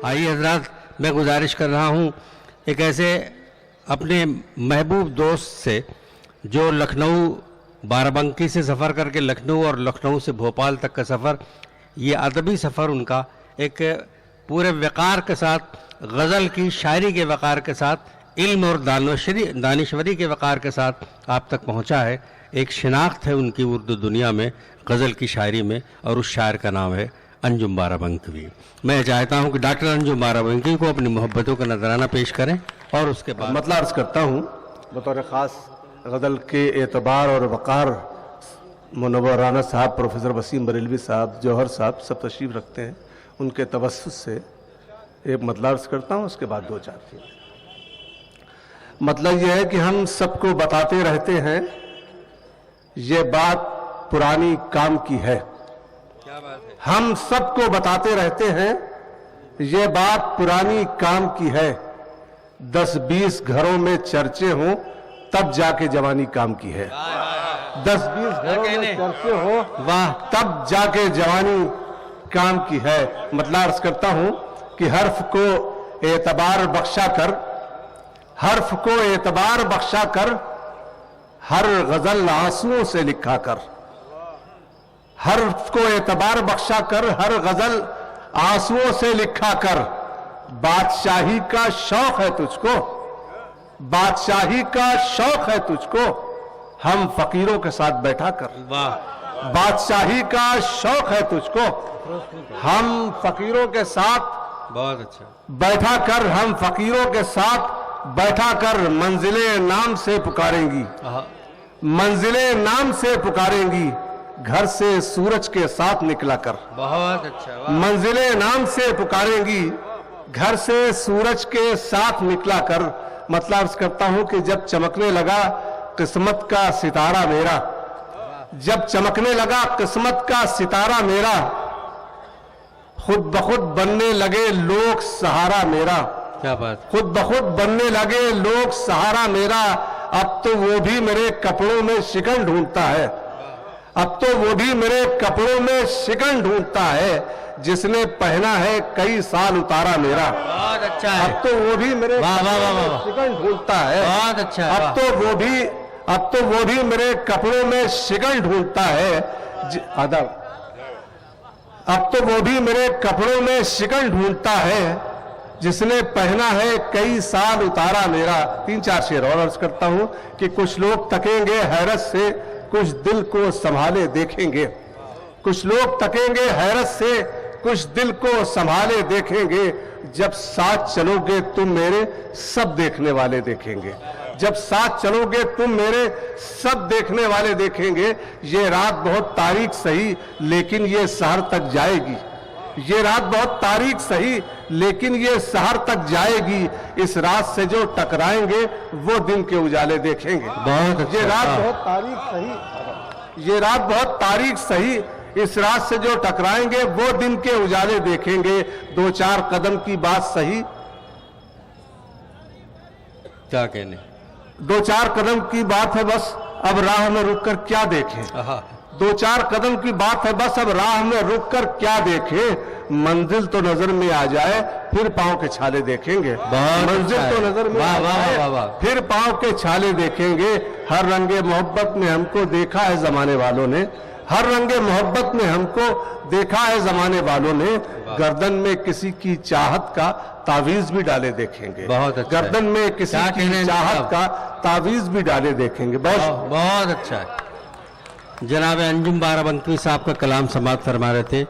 आइए हजरात, मैं गुजारिश कर रहा हूँ एक ऐसे अपने महबूब दोस्त से जो लखनऊ बाराबंकी से सफ़र करके लखनऊ और लखनऊ से भोपाल तक का सफ़र, ये अदबी सफ़र उनका एक पूरे वक़ार के साथ, गज़ल की शायरी के वक़ार के साथ, इल्म और दानिशवरी के वक़ार के साथ आप तक पहुँचा है। एक शिनाख्त है उनकी उर्दू दुनिया में, गज़ल की शायरी में, और उस शायर का नाम है अंजुम बाराबंकी। मैं चाहता हूं कि डॉक्टर अंजुम बाराबंकी को अपनी मोहब्बतों का नजराना पेश करें और उसके बाद मतलब अर्ज़ करता हूं बतौर ख़ास गज़ल के एतबार और वक़ार मुनव्वर राना साहब, प्रोफेसर वसीम बरेलवी साहब, जौहर साहब सब तशरीफ़ रखते हैं, उनके तवस्सुत से एक मतलब अर्ज़ करता हूं, उसके बाद दो चार चीज़। मतलब यह है कि हम सबको बताते रहते हैं ये बात पुरानी काम की है। क्या बात है? हम सबको बताते रहते हैं ये बात पुरानी काम की है। 10-20 घरों में चर्चे हों तब जाके जवानी काम की है। 10-20 घरों में चर्चे हो, वाह, तब जाके जवानी काम की है। मतलब अर्ज करता हूं कि हर्फ को एतबार बख्शा कर, हर्फ को एतबार बख्शा कर, हर गजल आंसुओं से लिखा कर, हर्फ को एतबार बख्शा कर, हर गजल आंसुओं से लिखा कर। बादशाही का शौक है तुझको, बादशाही का शौक है तुझको, हम फकीरों के साथ बैठा कर। वाह, बादशाही का शौक है तुझको, हम फकीरों के साथ बहुत अच्छा, बैठा कर, हम फकीरों के साथ बैठा कर मंजिले नाम से पुकारेंगी, मंजिले नाम से पुकारेंगी, घर से सूरज के साथ निकला कर। बहुत अच्छा, मंजिले नाम से पुकारेंगी, घर से सूरज के साथ निकला कर। मतलब अर्ज करता हूं कि जब चमकने लगा किस्मत का सितारा मेरा, जब चमकने लगा किस्मत का सितारा मेरा, खुद ब खुद बनने लगे लोग सहारा मेरा। क्या बात, खुद ब खुद बनने लगे लोग सहारा मेरा। अब तो वो भी मेरे कपड़ों में शिकन ढूंढता है, अब तो वो भी मेरे कपड़ों में शिकन ढूंढता है, जिसने पहना है कई साल उतारा मेरा। बहुत अच्छा है। अब तो वो भी मेरे कपड़ों में शिकन ढूंढता है, बहुत अच्छा है। अब तो वो भी मेरे कपड़ों में शिकन ढूंढता है। अदब, अब तो वो भी मेरे कपड़ों में शिकन ढूंढता है, जिसने पहना है कई साल उतारा मेरा। 3-4 शेर और अर्ज करता हूं कि कुछ लोग तकेंगे हैरत से, कुछ दिल को संभाले देखेंगे। कुछ लोग तकेंगे हैरत से, कुछ दिल को संभाले देखेंगे। जब साथ चलोगे तुम मेरे, सब देखने वाले देखेंगे। जब साथ चलोगे तुम मेरे, सब देखने वाले देखेंगे। ये रात बहुत तारीख सही, लेकिन ये सहर तक जाएगी। ये रात बहुत तारीख सही, लेकिन ये सहर तक जाएगी। इस रात से जो टकराएंगे वो दिन के उजाले देखेंगे। बहुत अच्छा, ये रात बहुत तारीख सही, ये रात बहुत तारीख सही, इस रात से जो टकराएंगे वो दिन के उजाले देखेंगे। 2-4 कदम की बात सही, क्या कहने, 2-4 कदम की बात है बस, अब राह में रुककर क्या देखें। 2-4 कदम की बात है बस, अब राह में रुककर क्या देखें। मंजिल तो नजर में आ जाए, फिर पांव के छाले देखेंगे। मंजिल तो नजर में आ जाए, फिर पांव के छाले देखेंगे। हर रंगे मोहब्बत में हमको देखा है जमाने वालों ने, हर रंगे मोहब्बत में हमको देखा है जमाने वालों ने। गर्दन में किसी की चाहत का तावीज भी डाले देखेंगे। बहुत अच्छा, गर्दन में किसी की चाहत का तावीज भी डाले देखेंगे। बहुत अच्छा है। जनाब अंजुम बाराबंकी साहब का कलाम समाप्त फरमा रहे थे।